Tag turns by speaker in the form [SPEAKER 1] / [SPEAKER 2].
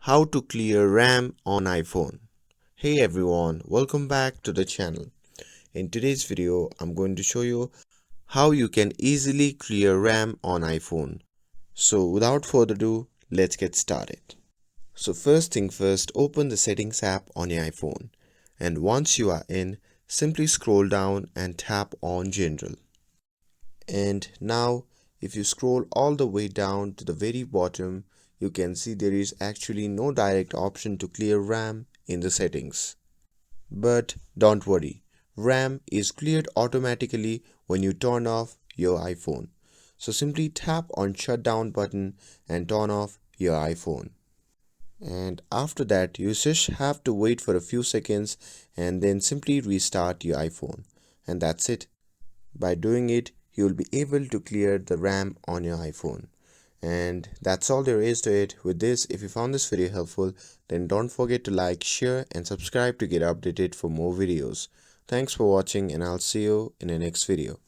[SPEAKER 1] How to clear RAM on iPhone. Hey everyone, welcome back to the channel. In today's video, I'm going to show you how you can easily clear RAM on iPhone. So without further ado, let's get started. So first thing first, open the settings app on your iPhone. And once you are in, simply scroll down and tap on General. And now if you scroll all the way down to the very bottom, you can see there is actually no direct option to clear RAM in the settings. But don't worry, RAM is cleared automatically when you turn off your iPhone. So simply tap on Shutdown button and turn off your iPhone. And after that, you just have to wait for a few seconds and then simply restart your iPhone. And that's it. By doing it, you will be able to clear the RAM on your iPhone. And that's all there is to it. With this, if you found this video helpful, then don't forget to like, share and subscribe to get updated for more videos. Thanks for watching and I'll see you in the next video.